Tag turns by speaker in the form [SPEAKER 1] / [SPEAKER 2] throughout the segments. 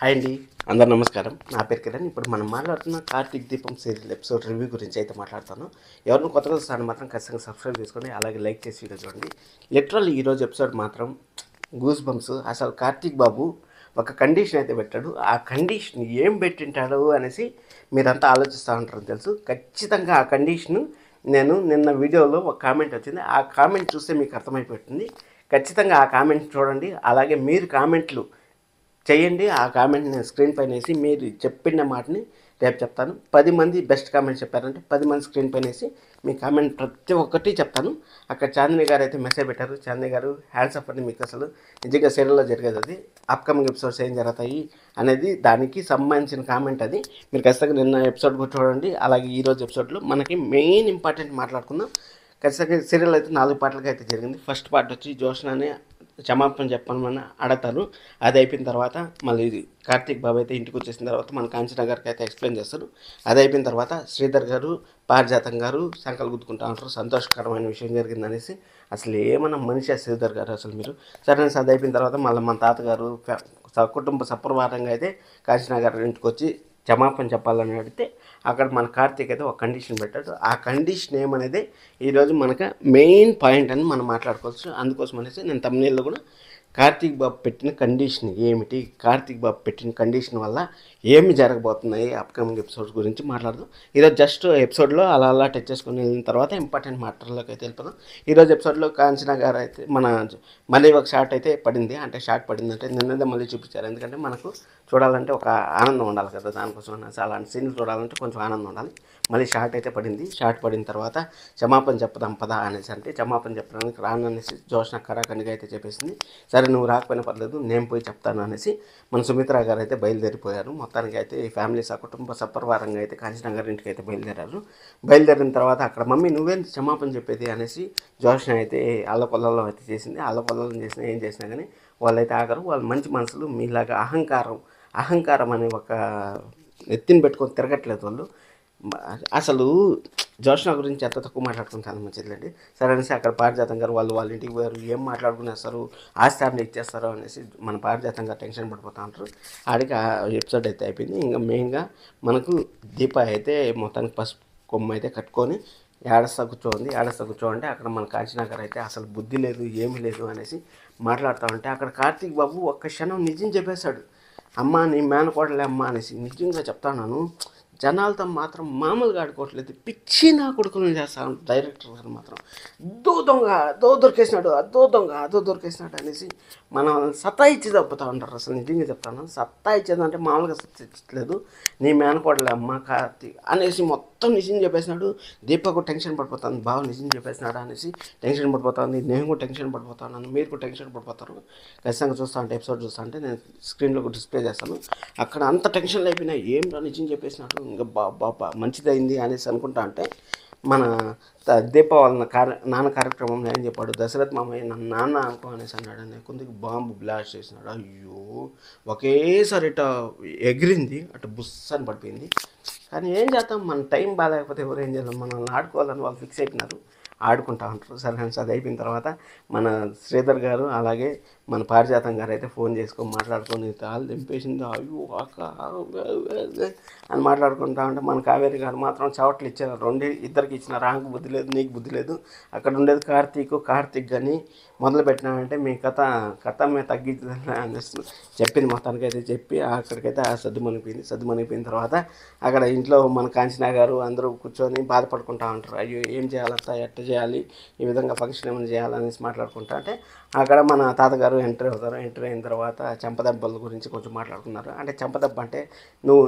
[SPEAKER 1] Hi అండి, అందరు నమస్కారం. నా పేరు కిరణ్. ఇప్పుడు మనం మాట్లాడుతున్న కార్తీక్ దీపం సీరియల్ ఎపిసోడ్ రివ్యూ గురించి అయితే మాట్లాడతాను. ఎవరిని కొత్తగా చూస్తాను మాత్రం ఖచ్చితంగా సబ్స్క్రైబ్ చేసుకోండి, అలాగే లైక్ చేసి వీడియో చూడండి. లిటరల్లీ ఈరోజు ఎపిసోడ్ మాత్రం గూస్ బంప్స్. అసలు కార్తీక్ బాబు ఒక కండిషన్ అయితే పెట్టాడు. ఆ కండిషన్ ఏం పెట్టింటాడు అనేసి మీరంతా ఆలోచిస్తూ ఉంటారని తెలుసు. ఖచ్చితంగా ఆ కండిషను నేను నిన్న వీడియోలో ఒక కామెంట్ వచ్చింది. ఆ కామెంట్ చూస్తే మీకు అర్థమైపోతుంది. ఖచ్చితంగా ఆ కామెంట్ చూడండి, అలాగే మీరు కామెంట్లు చేయండి. ఆ కామెంట్ నేను స్క్రీన్ పైన వేసి మీరు చెప్పిన మాటని రేపు చెప్తాను. 10 మంది బెస్ట్ కామెంట్స్ చెప్పారంటే 10 మంది స్క్రీన్ పైన వేసి మీ కామెంట్ ప్రతి ఒక్కటి చెప్తాను. అక్కడ చాందిని గారు అయితే మెసేజ్ పెట్టారు. చాందిని గారు హ్యాండ్స్ అప్ అండి, మీకు అసలు నిజంగా సీరియల్లో జరిగేది అది. అప్కమింగ్ ఎపిసోడ్స్ ఏం జరుగుతాయి అనేది దానికి సంబంధించిన కామెంట్ అది. మీరు ఖచ్చితంగా నిన్న ఎపిసోడ్ కూడా చూడండి. అలాగే ఈరోజు ఎపిసోడ్లో మనకి మెయిన్ ఇంపార్టెంట్ మాట్లాడుకుందాం. ఖచ్చితంగా సీరియల్ అయితే 4 పార్ట్లుగా అయితే జరిగింది. ఫస్ట్ పార్ట్ వచ్చి జోష్నాని క్షమాపణ చెప్పమని అడతారు. అది అయిపోయిన తర్వాత మళ్ళీ కార్తీక్ బాబు అయితే ఇంటికి వచ్చేసిన తర్వాత మన కాంచనా గారికి అయితే ఎక్స్ప్లెయిన్ చేస్తారు. అది అయిపోయిన తర్వాత శ్రీధర్ గారు, పారిజాతం గారు సంకలు గుద్దుకుంటా ఉంటారు. సంతోషకరమైన విషయం జరిగిందనేసి. అసలు ఏమన్నా మనిషి శ్రీధర్ గారు అసలు మీరు సరే. అది అయిపోయిన తర్వాత మళ్ళీ మన తాతగారు కుటుంబ సపరివారంగా అయితే కాంచనా గారి ఇంటికి వచ్చి క్షమాపణ చెప్పాలని అడిగితే అక్కడ మన కార్తీక్ అయితే ఒక కండిషన్ పెట్టాడు. ఆ కండిషన్ ఏమనేది ఈరోజు మనకు మెయిన్ పాయింట్ అని మనం మాట్లాడుకోవచ్చు. అందుకోసం అనేసి నేను తమిళలో కూడా కార్తీక్ బాబు పెట్టిన కండిషన్ ఏమిటి, కార్తీక్ బాబు పెట్టిన కండిషన్ వల్ల ఏమి జరగబోతున్నాయి అప్కమింగ్ ఎపిసోడ్స్ గురించి మాట్లాడదాం. ఈరోజు జస్ట్ ఎపిసోడ్లో అలా టచ్ చేసుకుని వెళ్ళిన తర్వాత ఇంపార్టెంట్ మ్యాటర్లోకి అయితే వెళ్ళిపోదాం. ఈరోజు ఎపిసోడ్లో కాంచనా గారు అయితే మళ్ళీ ఒక షార్ట్ అయితే పడింది. అంటే షార్ట్ పడింది అంటే నిన్నదే మళ్ళీ చూపించారు. ఎందుకంటే మనకు చూడాలంటే ఒక ఆనందం ఉండాలి కదా, దానికోసం అలాంటి సీన్లు చూడాలంటే కొంచెం ఆనందం ఉండాలి. మళ్ళీ షార్ట్ అయితే పడింది. షార్ట్ పడిన తర్వాత క్షమాపణ చెప్పదాం పదా అనేసి అంటే క్షమాపణ చెప్పడానికి రాననేసి జోష్న కరాఖండిగా అయితే చెప్పేసింది. సరే నువ్వు రాకపోయినా పర్లేదు, నేను పోయి చెప్తాను అనేసి మన సుమిత్ర గారు అయితే బయలుదేరిపోయారు. మొత్తానికి అయితే ఈ ఫ్యామిలీ కుటుంబ సపరివారంగా అయితే కాంచనా గారి ఇంటికి అయితే బయలుదేరారు. బయలుదేరిన తర్వాత అక్కడ మమ్మీ నువ్వేం క్షమాపణ చెప్పేది అనేసి జోష్న అయితే అల్లకొల్లలో అయితే చేసింది. అల్లకొల్లలో చేసినా ఏం చేసినా కానీ వాళ్ళైతే ఆగరు. వాళ్ళు మంచి మనసులు. మీలాగా అహంకారం అనే ఒక ఎత్తిని పెట్టుకొని తిరగట్లేదు వాళ్ళు. అసలు జోష్న గురించి ఎంత తక్కువ మాట్లాడుకుని చాలా మంచిదిలేండి. సరే అనేసి అక్కడ పారిజాతం గారు వాళ్ళ ఇంటికి పోయారు. ఏం మాట్లాడుకునేస్తారు, ఆస్థాన్ని ఇచ్చేస్తారు అనేసి మన పారిజాతం గారు టెన్షన్ పడిపోతూ ఉంటారు. ఆడికి ఆ ఎపిసోడ్ అయితే అయిపోయింది. ఇంకా మెయిన్గా మనకు దీప అయితే మొత్తానికి పసుపు కొమ్మ అయితే కట్టుకొని ఏడస్తా కూర్చోండి. అక్కడ మన కాంచనా గారు అయితే అసలు బుద్ధి లేదు ఏమీ లేదు అనేసి మాట్లాడుతూ ఉంటే అక్కడ కార్తీక్ బాబు ఒక్క క్షణం నిజం చెప్పేశాడు. అమ్మ నీ మేనకోడలే అమ్మ అనేసి. నిజంగా చెప్తాను, జనాలతో మాత్రం మామూలుగా ఆడుకోవట్లేదు. పిచ్చి నా కొడుకులను చేస్తాను డైరెక్టర్ గారు మాత్రం. అదో దొరికేసినాడు అనేసి మనం సతాయిచ్చి తప్పుతూ ఉంటారు. అసలు నిజంగా చెప్తాను, సతాయిచ్చేదంటే మామూలుగా సతాయిచ్చలేదు. నీ మేనకోడలే అమ్మ కార్తీక్ అనేసి మొత్తం నిజం చెప్పేసినాడు. దీపకు టెన్షన్ పడిపోతుంది, బాగా నిజం చెప్పేసినాడు అనేసి టెన్షన్ పడిపోతుంది. నేను కూడా టెన్షన్ పడిపోతాను, మీరు కూడా టెన్షన్ పడిపోతారు. ఖచ్చితంగా చూస్తా అంటే ఎపిసోడ్ చూస్తా అంటే నేను స్క్రీన్లో డిస్ప్లే చేస్తాను. అక్కడ అంత టెన్షన్లు అయిపోయినా ఏం నిజం చెప్పేసినాడు, ఇంకా బాబా మంచిదైంది అనేసి అనుకుంటా అంటే మన దీపావళి నాన్న కార్యక్రమంలో ఏం చెప్పాడు, దశరథ్ మామయ్య నన్ను నాన్న అనుకో అనేసి అన్నాడు. అనే కొందికి బాంబు బ్లాస్ట్ చేసినాడు. అయ్యో ఒకేసారి ఇట ఎగిరింది, అటు బుస్ అని పడిపోయింది. కానీ ఏం చేస్తాం, మన టైం బాగాలేకపోతే ఎవరు ఏం చేద్దాం, మనల్ని ఆడుకోవాలని వాళ్ళు ఫిక్స్ అయిపోయినారు, ఆడుకుంటా ఉంటారు. సరే అది అయిపోయిన తర్వాత మన శ్రీధర్ గారు అలాగే మన పారిజాతం గారు అయితే ఫోన్ చేసుకొని మాట్లాడుకొని తాళ్ళు దింపేసింది. అయ్యో అక్క అని మాట్లాడుకుంటా ఉంటే మన కావేరి గారు మాత్రం చవట్లు ఇచ్చారు. ఇద్దరికి ఇచ్చిన రాంగ్ బుద్ధి లేదు, నీకు బుద్ధి లేదు. అక్కడ ఉండేది కార్తీక్ కానీ మొదలు పెట్టినాడంటే మీ కథ మేము తగ్గించదని అనేసి చెప్పింది. మొత్తానికి అయితే చెప్పి అక్కడికైతే ఆ సద్దుమనిపోయిన తర్వాత అక్కడ ఇంట్లో మన కాంచనా గారు అందరూ కూర్చొని బాధపడుకుంటా ఉంటారు. అయ్యో ఏం చేయాలంతా, ఎట్ట చేయాలి, ఈ విధంగా ఫంక్షన్ ఏమైనా చేయాలనేసి మాట్లాడుకుంటా అంటే అక్కడ మన తాతగారు ఎంట్రీ అవుతారు. ఎంట్రీ అయిన తర్వాత చెంపదెబ్బల గురించి కొంచెం మాట్లాడుకున్నారు. అంటే చెంపదెబ్బ అంటే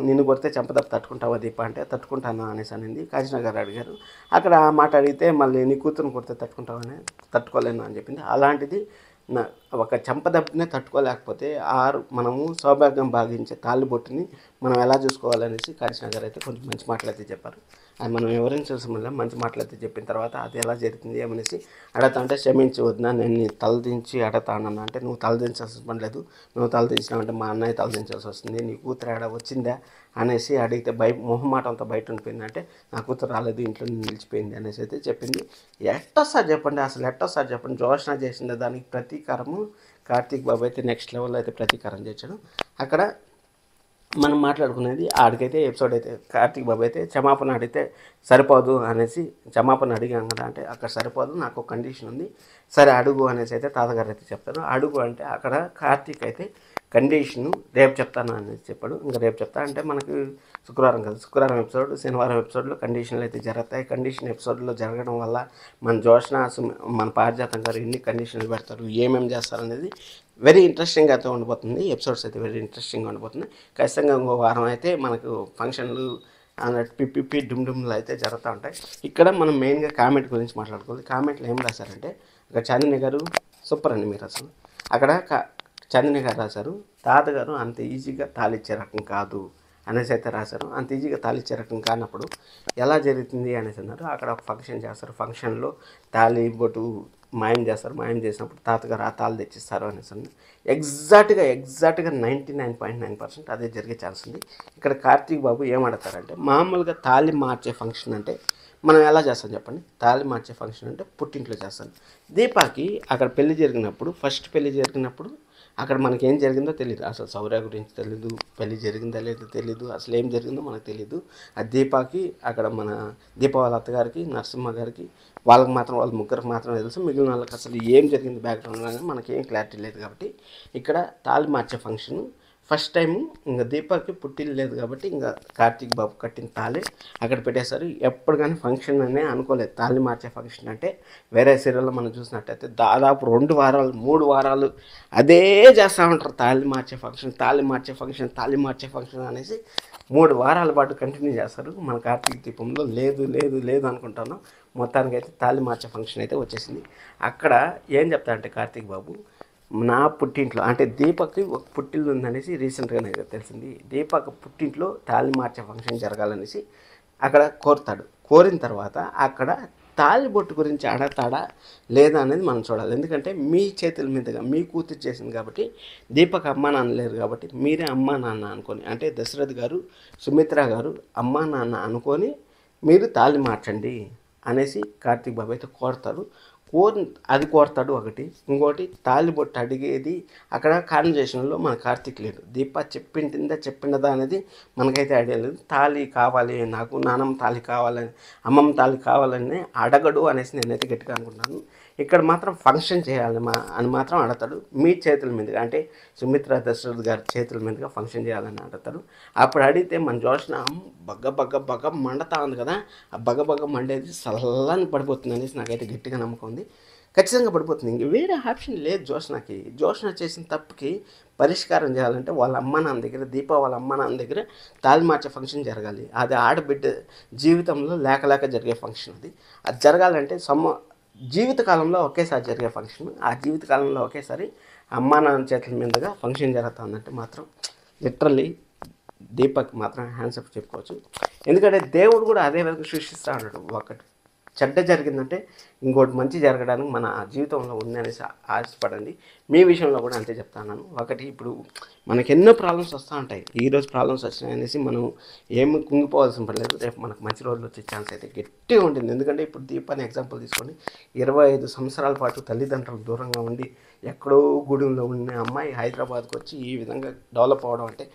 [SPEAKER 1] నిన్ను కొడితే చెంపదెబ్బ తట్టుకుంటావా దీప అంటే తట్టుకుంటాను అనేసి అనింది. కాంచనా గారు అడిగారు. అక్కడ మాట అడిగితే మళ్ళీ నీ కూతురుని కొడితే తట్టుకోలేను అని చెప్పింది. అలాంటిది ఒక చెంపదెబ్బనే తట్టుకోలేకపోతే మనము సౌభాగ్యం భావించే తాళ్ళుబొట్టుని మనం ఎలా చూసుకోవాలనేసి కాంచనా గారు అయితే కొంచెం మంచి మాటలు అయితే చెప్పారు. అది మనం వివరించాల్సిన వల్ల మంచి మాటలు అయితే చెప్పిన తర్వాత అది ఎలా జరుగుతుంది ఏమనేసి అడతా అంటే క్షమించి వద్దునా, నేను నీ తలదించి అడతానన్నా అంటే నువ్వు తలదించాల్సిన పని లేదు, నువ్వు తలదించినావంటే మా అన్నయ్య తలదించాల్సి వస్తుంది, నీ కూతురు ఆడ వచ్చిందా అనేసి అడిగితే మొహమాటంతో బయట ఉండిపోయిందంటే నా కూతురు రాలేదు, ఇంట్లో నిలిచిపోయింది అనేసి అయితే చెప్పింది. ఎట్టొస్తారు చెప్పండి, జోష్న చేసింది దానికి ప్రతీకారము కార్తీక్ బాబు అయితే నెక్స్ట్ లెవెల్లో అయితే ప్రతీకారం చేశాడు. అక్కడ మనం మాట్లాడుకునేది ఆడికైతే ఎపిసోడ్ అయితే కార్తీక్ బాబు అయితే క్షమాపణ అడిగితే సరిపోదు అనేసి క్షమాపణ అడిగాం కదా అంటే అక్కడ సరిపోదు, నాకు ఒక కండిషన్ ఉంది, సరే అడుగు అనేసి అయితే తాతగారు అయితే చెప్తారు. అడుగు అంటే అక్కడ కార్తీక్ అయితే కండిషను రేపు చెప్తాను అనేసి చెప్పాడు. ఇంకా రేపు చెప్తా అంటే మనకు శుక్రవారం కదా, శుక్రవారం ఎపిసోడ్ శనివారం ఎపిసోడ్లో కండిషన్లు అయితే జరుగుతాయి. కండిషన్ ఎపిసోడ్లో జరగడం వల్ల మన జోష్న మన పారిజాతం గారు ఎన్ని కండిషన్లు పెడతారు, ఏమేమి చేస్తారు అనేది వెరీ ఇంట్రెస్టింగ్గా అయితే ఉండిపోతుంది. ఎపిసోడ్స్ అయితే వెరీ ఇంట్రెస్టింగ్గా ఉండిపోతుంది. ఖచ్చితంగా ఇంకో వారం అయితే మనకు ఫంక్షన్లు అన్నట్టు పిప్పి డుమ్లు అయితే జరుగుతూ ఉంటాయి. ఇక్కడ మనం మెయిన్గా కామెంట్ గురించి మాట్లాడుకోవాలి. కామెంట్లో ఏం రాశారంటే అక్కడ చాందిని గారు సూపర్ అండి మీరు అసలు. అక్కడ చాందిని గారు రాశారు, తాతగారు అంత ఈజీగా తాళిచ్చే రకం కాదు అనేసి అయితే రాశారు. అంత ఈజీగా తాళిచ్చే రకం కానప్పుడు ఎలా జరుగుతుంది అనేసి అన్నారు. అక్కడ ఒక ఫంక్షన్ చేస్తారు, ఫంక్షన్లో తాళి బొట్టు మాయం చేస్తారు, మాయం చేసినప్పుడు తాతగారు ఆ తాళి తెచ్చిస్తారు అనేసి అన్నారు. ఎగ్జాక్ట్గా 99.9% అదే జరిగే ఛాన్స్ ఉంది. ఇక్కడ కార్తీక్ బాబు ఏమడతారంటే మామూలుగా తాళి మార్చే ఫంక్షన్ అంటే మనం ఎలా చేస్తాం చెప్పండి. తాళి మార్చే ఫంక్షన్ అంటే పుట్టింట్లో చేస్తాం. దీపాకి అక్కడ పెళ్లి జరిగినప్పుడు, ఫస్ట్ పెళ్లి జరిగినప్పుడు అక్కడ మనకి ఏం జరిగిందో తెలియదు. అసలు సౌర్య గురించి తెలీదు, పెళ్లి జరిగిందా లేదో తెలీదు, అసలు ఏం జరిగిందో మనకు తెలియదు. ఆ దీపాకి అక్కడ మన దీప వాళ్ళ అత్తగారికి, నరసింహ గారికి వాళ్ళకి మాత్రం, వాళ్ళ ముగ్గురికి మాత్రం తెలుసు. మిగిలిన వాళ్ళకి అసలు ఏం జరిగింది బ్యాక్గ్రౌండ్ అనేది మనకి ఏం క్లారిటీ లేదు. కాబట్టి ఇక్కడ తాళి మార్చే ఫంక్షన్ ఫస్ట్ టైము ఇంకా దీపాకి పుట్టిల్లు లేదు కాబట్టి ఇంకా కార్తీక్ బాబు కట్టిన తాళి అక్కడ పెట్టేశారు. ఎప్పుడు కానీ ఫంక్షన్ అనే అనుకోలేదు. తాళి మార్చే ఫంక్షన్ అంటే వేరే సీరియల్లో మనం చూసినట్టయితే దాదాపు 2 వారాలు 3 వారాలు అదే చేస్తూ ఉంటారు. తాళి మార్చే ఫంక్షన్ అనేసి 3 వారాల పాటు కంటిన్యూ చేస్తారు. మన కార్తీక దీపంలో లేదు అనుకుంటాను. మొత్తానికైతే తాళి మార్చే ఫంక్షన్ అయితే వచ్చేసింది. అక్కడ ఏం చెప్తారంటే కార్తీక్ బాబు, నా పుట్టింట్లో అంటే దీపక్కి ఒక పుట్టిల్లు ఉందనేసి రీసెంట్గా నాకు తెలిసింది. దీపక్ పుట్టింట్లో తాళి మార్చే ఫంక్షన్ జరగాలనేసి అక్కడ కోరుతాడు. కోరిన తర్వాత అక్కడ తాళి బొట్టు గురించి అడతాడా లేదా అనేది మనం చూడాలి. ఎందుకంటే మీ చేతుల మీదుగా మీ కూతురు చేసింది కాబట్టి, దీపక్ అమ్మా నాన్న లేరు కాబట్టి మీరే అమ్మా నాన్న అనుకొని, అంటే దశరథ్ గారు సుమిత్ర గారు అమ్మా నాన్న అనుకొని మీరు తాళి మార్చండి అనేసి కార్తీక్ బాబు అయితే కోరుతారు. అది కోరుతాడు ఒకటి. ఇంకోటి తాళిబొట్టు అడిగేది అక్కడ కాన్వర్జేషన్లో మన కార్తీక్ లేడు. దీప చెప్పిండదా అనేది మనకైతే ఐడియా లేదు. తాళి కావాలి నాకు, నానమ్మ తాళి కావాలని, అమ్మమ్మ తాళి కావాలని అడగడు అనేసి నేనైతే గట్టిగా అనుకుంటున్నాను. ఇక్కడ మాత్రం ఫంక్షన్ చేయాలి అని మాత్రం అడతాడు. మీ చేతుల మీదుగా అంటే సుమిత్ర దశరథ్ గారి చేతుల మీదుగా ఫంక్షన్ చేయాలని అడతాడు. అప్పుడు అడిగితే మన జోష్న బగ్గ మండతా ఉంది కదా, ఆ బగ్గ మండేది సల్లని పడిపోతుంది అనేసి నాకైతే గట్టిగా నమ్మకం ఉంది. ఖచ్చితంగా పడిపోతుంది. ఇంక వేరే ఆప్షన్ లేదు జోష్నకి. జోష్న చేసిన తప్పుకి పరిష్కారం చేయాలంటే వాళ్ళ అమ్మ నాన్న దగ్గర, దీప వాళ్ళ అమ్మ నాన్న దగ్గర తాళి మార్చే ఫంక్షన్ జరగాలి. అది ఆడబిడ్డ జీవితంలో లేక జరిగే ఫంక్షన్. అది జరగాలంటే జీవితకాలంలో ఒకేసారి జరిగే ఫంక్షన్. ఆ జీవితకాలంలో ఒకేసారి అమ్మా నాన్న చేతుల మీదుగా ఫంక్షన్ జరుగుతుందంటే మాత్రం లిటరల్లీ దీపక్ మాత్రం హ్యాండ్సప్ చెప్పుకోవచ్చు. ఎందుకంటే దేవుడు కూడా అదే విధంగా సృష్టిస్తూ ఉన్నాడు. ఒకటి చెడ్డ జరిగిందంటే ఇంకోటి మంచి జరగడానికి మన జీవితంలో ఉంది అనేసి ఆశపడండి. మీ విషయంలో కూడా అంతే చెప్తాను. ఒకటి ఇప్పుడు మనకి ఎన్నో ప్రాబ్లమ్స్ వస్తూ ఉంటాయి. ఈరోజు ప్రాబ్లమ్స్ వచ్చినాయి అనేసి మనం ఏమి కుంగిపోవాల్సిన పడలేదు. రేపు మనకు మంచి రోజులు వచ్చే ఛాన్స్ అయితే గట్టిగా ఉంటుంది. ఎందుకంటే ఇప్పుడు దీపాన్ని ఎగ్జాంపుల్ తీసుకొని 25 సంవత్సరాల పాటు తల్లిదండ్రులు దూరంగా ఉండి ఎక్కడో గూడెంలో ఉన్న అమ్మాయి హైదరాబాద్కి వచ్చి ఈ విధంగా డెవలప్ అవ్వడం అంటే,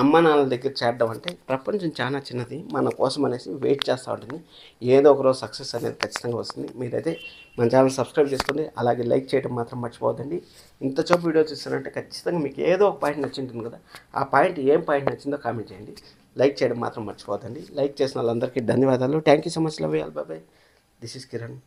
[SPEAKER 1] అమ్మ నాన్నల దగ్గర చేరడం అంటే ప్రపంచం చాలా చిన్నది. మన కోసం అనేసి వెయిట్ చేస్తూ ఉంటుంది. ఏదో ఒకరోజు సక్సెస్ అనేది ఖచ్చితంగా వస్తుంది. మీరైతే మన ఛానల్ సబ్స్క్రైబ్ చేసుకోండి. అలాగే లైక్ చేయడం మాత్రం మర్చిపోవద్దండి. ఇంత చూపు వీడియో చూస్తానంటే ఖచ్చితంగా మీకు ఏదో ఒక పాయింట్ నచ్చింటుంది కదా, ఆ పాయింట్ ఏం పాయింట్ నచ్చిందో కామెంట్ చేయండి. లైక్ చేయడం మాత్రం మర్చిపోవద్దండి. లైక్ చేసిన వాళ్ళందరికీ ధన్యవాదాలు. Thank you so much. Love you all. By by. This is Kiran.